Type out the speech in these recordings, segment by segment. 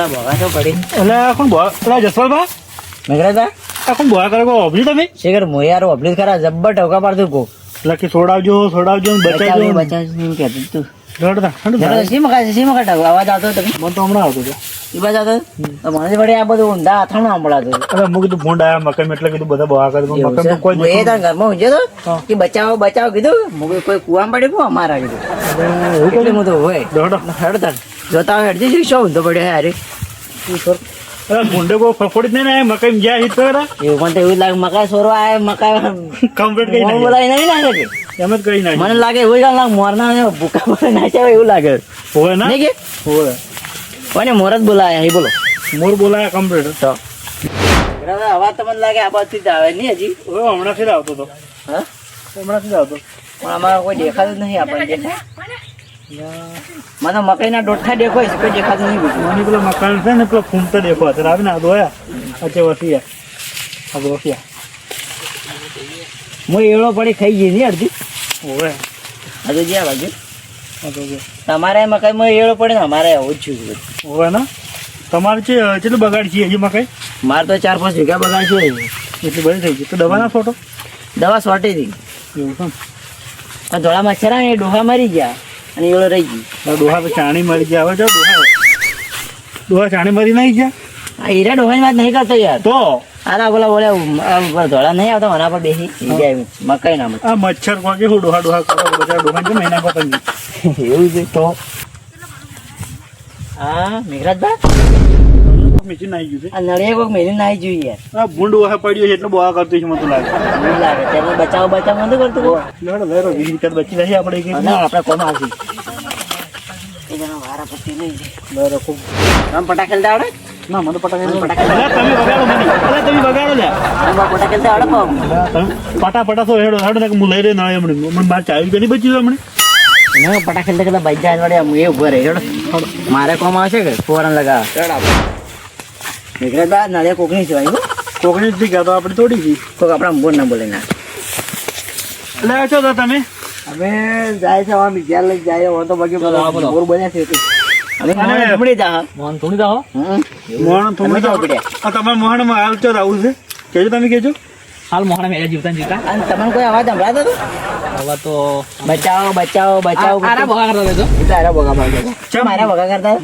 પેલા ભોગા તો પડી એટલે કોણ બોવા પેલા જસવાલભા મેઘરાજા આ કોણ બોવા કરે ઓભલી તમે શેખર મોયારો અભલી ખરા જબ્બર ટોકા પાડતું કો એટલે કે છોડાવજો બચાવજો બચાવ એમ કહેતું તું રડતા સી મકા ટાકો અવાજ આવતો તમે મને તો હમણાં આવતો હતો એ બાજુ આવતો તો મને વડે આ બધું ઊંધા અથાણું સાંભળાતું એટલે મેં કીધું ભૂંડ આયા મકાઈ એટલે કીધું બધા બોવા કરે મકાઈ કોઈ એ તાર ઘરમાં ઊંઝ્યો તો કે બચાવો કીધું મું કોઈ કુવામાં પડી પો અમારા કીધું એટલે હું તો હોય હેડતા જોતા હેડજી શું ઊંધો પડ્યો યાર ભૂંડે કોઈ ફફોડી જ નહીં ને મકાઈ જ્યાં હિટ કરે એવું પણ તો એવું લાગે મકાઈ સોરવા આવે મકાઈ કમ્પ્લીટ કરી નાખી બોલાય નહીં લાગે એમ જ કરી નાખી મને લાગે એવું લાગે મોરના ભૂકા પર નાખ્યા એવું લાગે હોય ના નહીં કે હોય કોને મોર જ બોલાયા એ બોલો મોર બોલાયા કમ્પ્લીટ તો અવાજ તો મને લાગે આ બાજુથી જ આવે નહીં હજી હમણાંથી જ આવતો હતો હા હમણાંથી જ આવતો પણ અમારે કોઈ દેખાતું જ નહીં આપણને દેખાય મને મકાઈના ડોઠા દેખાય છે કોઈ દેખાતું નહીં બીજું મને પેલો મકાન છે ને પેલો ફૂમતો દેખો અત્યારે આવે ને આ દોયા અચે વસિયા આ વસિયા હું એવડો પડી ખાઈ ગઈ નહીં અડધી હોય હજુ જ્યાં બાજુ આ તો કે તમારે મકાઈમાં એવડો પડે ને અમારે આવું જ છું હોય ને તમારે છે કેટલું બગાડ છે હજી મકાઈ મારે તો 4-5 વીઘા બગાડ છે એટલી બધી થઈ ગઈ તો દવા ના ફોટો દવા સોટી હતી એવું છે આ ધોળા મચ્છરા ને એ ડોહા મરી ગયા અને એવડો રહી ગઈ ડોહા તો ચાણી મરી ગયા હવે જાઓ ડોહા ચાણી મરી નહીં ગયા આ હીરા ડોહાની વાત નહીં કરતો યાર તો આના બોલા ધોળા નહીં આવતા આના પર બેસી ગયા મકાઈ ના આ મચ્છર કોકે હું ડોહા કરો બધા ડોહા છે મહિના પતંગ એવું છે તો હા મેઘરાજબા મીચી નાઈ ગયું છે આ નળિયા કોઈક મેલી નાઈ જોઈએ યાર આ ભૂંડ વાહે પડ્યો છે એટલે બહુ આ કરતું છે મને તો લાગે એવું લાગે તેને બચાવ નથી કરતું લેડો લેડો 20 બચી રહી આપણે કે ના આપણે કોમ આવશે એ જણા વારા પત્તી નહીં લેડો ખૂબ આમ પટા ખેલતા આવડે ના મને પટા પટા ખેલતા તમે વગાડો મને તમે વગાડો લે પટા ખેલતા આવડે પાવ પટા તો હેડો હેડો ને હું લઈ રહ્યો ના હમણાં મને મારે ચાવી કે નહીં બચ્યું હમણાં ના પટા ખેલતા બાઈ જાય વડે આમ એ ઉભો રહે હેડો મારે કોમ આવશે કે ફોરન લગાવ મેઘરાજબા નળિયા કોકની છે કોકની જ ગયા તો આપણે થોડી ગઈ કોક આપણા બોર ના બોલે ના લે છો તો તમે અમે જાય છે આમ જ્યાં લઈ જાય હોય તો બાકી બોર બન્યા છે અમે થોડી જા મોહન થોડી જાઓ મોહન થોડી જાઓ આ તમારા મોહન માં હાલ તો આવું છે કેજો તમે કેજો હાલ મોહણા મેળા જીવતા અને તમને કોઈ અવાજ સંભળાતો હતો હવે તો બચાવો આરા બોગા કરતા હતો એટલે આરા બોગા પાડતા મારા બોગા કરતા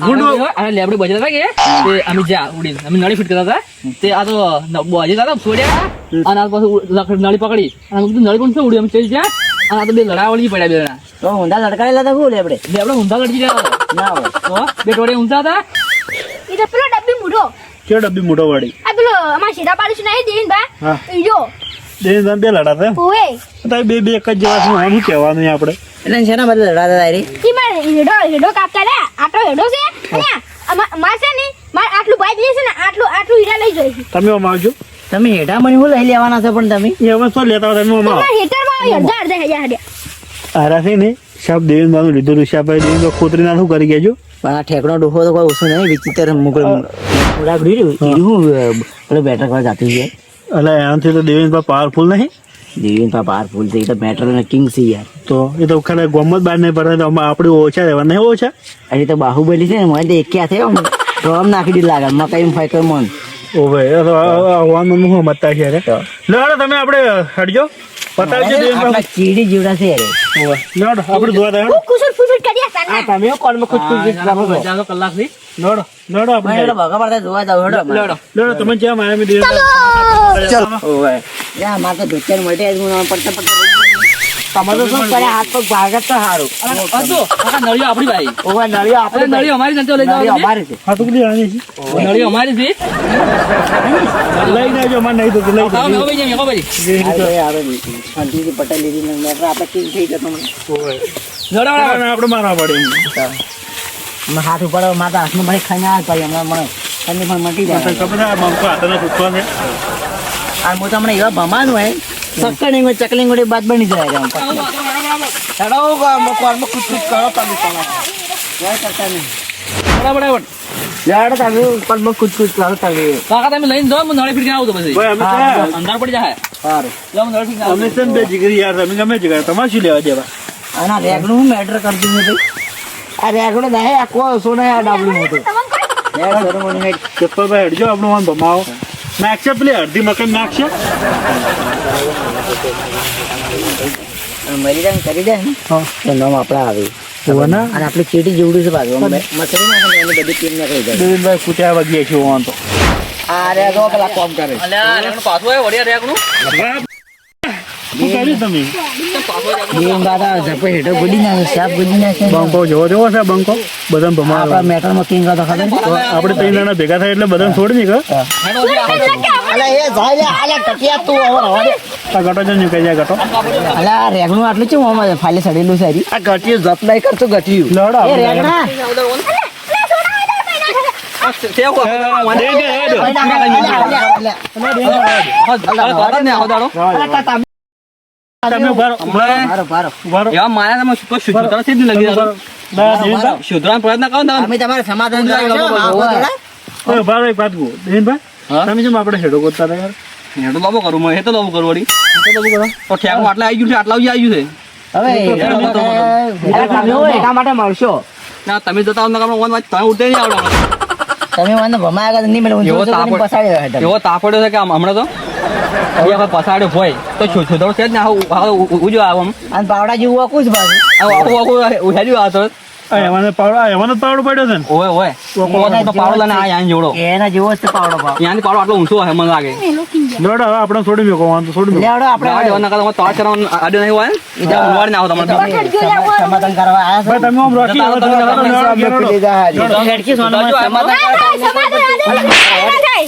અને લેબડી બજતા હતા કે તે અમે જા ઉડી અમે નળી ફિટ કરતા હતા તે આ તો બોજે હતા છોડ્યા અને આ પછી નળી પકડી અને કીધું નળી પણ શું ઉડી અમે ચડી ગયા અને આ તો બે લડાવળી પડ્યા બે જણા તો ઊંધા લટકાયેલા હતા કોણ લેબડે લેબડે ઊંધા લડજી ગયા ના હોય તો બે ટોળે ઊંધા હતા એ તો પેલો ડબ્બી મૂઢો કે ડબ્બી મોટો વાળી આ પેલો અમાર સીધા પાડીશું નહીં દેવીનભા હા ઈજો દેન બે લડાતા ઓએ તાઈ બે એક જ જેવા શું આનું કહેવાનું આપણે એટલે શેના બદલે લડાતા હતા રે ઈ માર હેડો કાપતા લે આટલો હેડો છે અને માર છે ને માર આટલું બાઈક લેશે ને આટલું હીરા લઈ જોઈશે તમે આમ આવજો તમે હેઠા મને હું લઈ લેવાના છે પણ તમે એમાં શું લેતા હોય તમે આમ આવો માર હેટરમાં અડધા હજાર હડ્યા આરા છે ને સાહેબ દેવીન બાનું લીધું ઋષાભાઈ દેવીન તો ખોતરી ના શું કરી ગયો પણ આ ઠેકડો ડોહો તો કોઈ ઓછું નહીં વિચિત્ર મુગલ પેલો બેટર કરવા જાતું છે એટલે એનાથી તો દેવીન પાવરફુલ નહીં દેવીન પાવરફુલ છે એ તો બેટર અને કિંગ છે યાર તો એ તો ખરે ગોમત બાર નહીં પડે તો આપણે ઓછા રહેવા નહીં ઓછા હજી તો બાહુબલી છે ને મને તો એક થયો ડ્રોમ નાખી દીધી લાગે મકાઈ ફાઈકર મન ઓ ભાઈ આવવાનું હું મતતા છે રે લેડો તમે આપણે હટજો પતાવજો દેવીન ચીડી જીવડા છે રે લેડો આપણે જોવા દે કુસુર ફુસુર કર્યા સાના તમે કોણ ખુદ બચાવ કલાક થી લેડો લેડો આપણે ભગા પડતા જોવા જાવ હેડો લેડો તમે જ્યાં માયા મી દેવીન ચાલો ઓય યા માર તો ધોચર મળે જ હું પડતા તમારો શું કરે હાથ પગ ભાગત તો સારું અતો આ નળીઓ આપણી ભાઈ ઓવા નળિયો આપણે નળીઓ અમારી જનતો લઈ જાવ અમારી છે હા તો કદી આની છે નળીઓ અમારી છે લઈને આવજો મને નહીં તો લઈ આવો મેકો ભાઈ મેકો ભાઈ આવે શાંતિથી પટેલ લીધી મેટર આપણે કી થઈ જતો મને લડો આપણે મારવા પડે મેં હાથ ઉપર માતા હાથમાં મને ખાઈને આ ભાઈ હમણાં મને ઠંડી પણ મટી જાય ખબર છે મમકો હાથને સુખવા છે આ હું તમને એવા ભમાનું હોય સક્કણી હોય ચકલી ગોળી બાદ બની જાય હેડો કોરમાં કુછ કરો તમે કોઈ કરતા નહીં બરાબર લેડો તમે કોરમાં કુછ કરો તમે કાકા તમે લઈને જાઓ હું નળી ફિટ આવું તો પછી ભાઈ અમે અંધાર પડી જાય સારું જાઓ નળી ફિટ અમે છે ને બે જીગરી યાર તમે ગમે જગ્યાએ તમારે શું લેવા દેવા આના રેગનું હું મેટર કરતું નથી આ રેગડો નહીં આ કોઈ સોના આ ડાબલું મોટું તમને ચપ્પલભાઈ હટજો આપણું આમ ભમાવો નાખશે પેલી અડધી મકાન નાખશે મરી જાય ને કરી દે ને હા તો નામ આપણા આવે જોવાના અને આપણે ચીટી જેવડું છે બાજુ મસરી નાખે ને એની બધી ટીમ નીકળી જાય દેવીનભાઈ કૂટ્યા વાગીએ છીએ વાં તો આ રે તો પેલા કોમ કરે અલ્યા રેગણું પાછું આવ્યું વડિયા રેગણું શું કર્યું તમે બેન દાદા ઝપે હેઠો ગુડી નાખે સાપ ગુડી નાખે બંકો જોવો જેવો છે બંકો બધાને ભમાવા આપણા મેટલમાં કિંગ હતો ખબર આપણે ત્રણ જણા ભેગા થાય એટલે બધાને છોડી દે અલા એ જાય લે આલા કટિયા તું હવે રવાડે આ ગટો જો નીકળી જાય ગટો અલા રેગણું આટલું છે મોમાં ફાલે સડેલું છે હરી આ ગટિયું જપ નહીં કરતો ગટિયું લડો એ રેગણા તમે ઉભા રહો, ભારો ભારો ઉભા રહો. શુદ્ધવાનો પ્રયત્ન કરો ને અમે તમારે સમાધાન કરાવશો ઓય, ઉભા રહો, એક વાત કહું. દેવીનભાઈ, હા? તમે જેમ આપણે હેડો કરતા હતા યાર હેઠો લાંબો કરું મેં હેઠો લાંબો કરું વળી તો બધું કરો. તો ઠેકમાં આટલા આવી ગયું છે આટલા આવી ગયું છે હવે તમે એના માટે મળશો ના તમે જતા હોત ને આપણે ઓન વાત તમે ઉડતે નહીં આવડે તમે મને ભમાયા નહીં મળે એવો ઊંચો તાપડ- પસાડી રહ્યા તમે. એવો તાપડ્યો છે કે આમ હમણાં તો એ આપણે પસાડ્યો હોય તો છોડો છે જ ને ઉજો આવો આમ અને પાવડા જેવું વાકું છે બાજુ આખું આખું ઉહેર્યું આ તો આ એવાનો જ પાવડો પડ્યો છે ને ઓય ઓય તો પાવડો લઈને આ યાન જોડો એના જેવો જ છે પાવડો ભાવ યાની પાવડો આટલો ઊંચો હશે મને લાગે લડો હવે આપણે છોડી મૂકો વાં તો છોડી મૂકો લેવડો આપણે ના દેવાના કરતા તોડ કરવાનું આડ્યો નહીં હોય ને ત્યાં ઉવાડી નાખો તમારે સમાધાન કરવા આયા ભાઈ તમે આમ રોકી હવે તમે લડો, લડો, લડો. હેડકી સોનામાં સમાધાન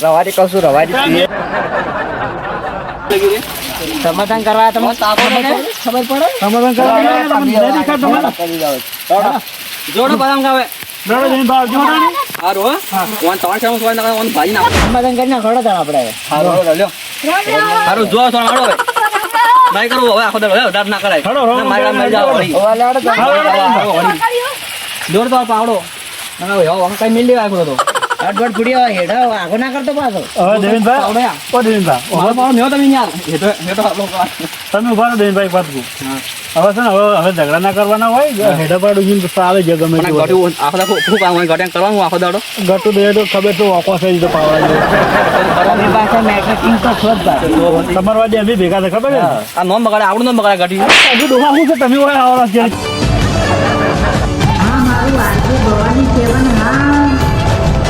રવાડી કહું છું રવાડી સમાધાન કરવા તમને ખબર પડે સમાધાન કરવા ગયા, તમને નહીં દેખાય તમારે? જોડો બદામ ખાવે લડો, દેવીનભાઈ, આવજો ને. હારું હો ઓન તોડ કરવાનું હોય ને ઓન ભાજી નાખો સમાધાન કરીને ખડો તાણ આપણે હારું લ્યો હારું જો સોન હાડો હવે બાય કરું હવે આખો દર વધારે ના કરાય હાડો, હાડો, મારી મરી જાવ વળી ઓવા લેવડો જોર તો પાવડો ના હવે કઈ મિલ લેવા આખો તો અડબડ ફૂડી હેડો આગો ના કરતો પાછો હવે દેવીનભાઈ, ઓ દેવીનભાઈ, મારો પાવડો મેં તમે યાર હેઠો હેઠો આટલો તમે ઉભા રહો દેવીનભાઈ, એક વાત કહું. હવે છે ને હવે ઝઘડા ના કરવાના હોય હેડા પાડું જીને તો આવે છે ગમે તે વસ્તુ. ગટું આખો દાડો શું કામ હોય ગટ્યા કરવાનું આખો દાડો ગટું દે તો ખબર તો વાંકો છે તો પાવડા જેવો. તમે પાસે મેટર કિંગ તો છો જ ભાઈ તમારા વાડે અમે ભેગા છે ખબર છે ને? આ નોમ બગાડે આપણું નોમ બગાડે ગટી હજુ ડોહા શું છે તમે હોય આવડા છે આ મારું વાંચું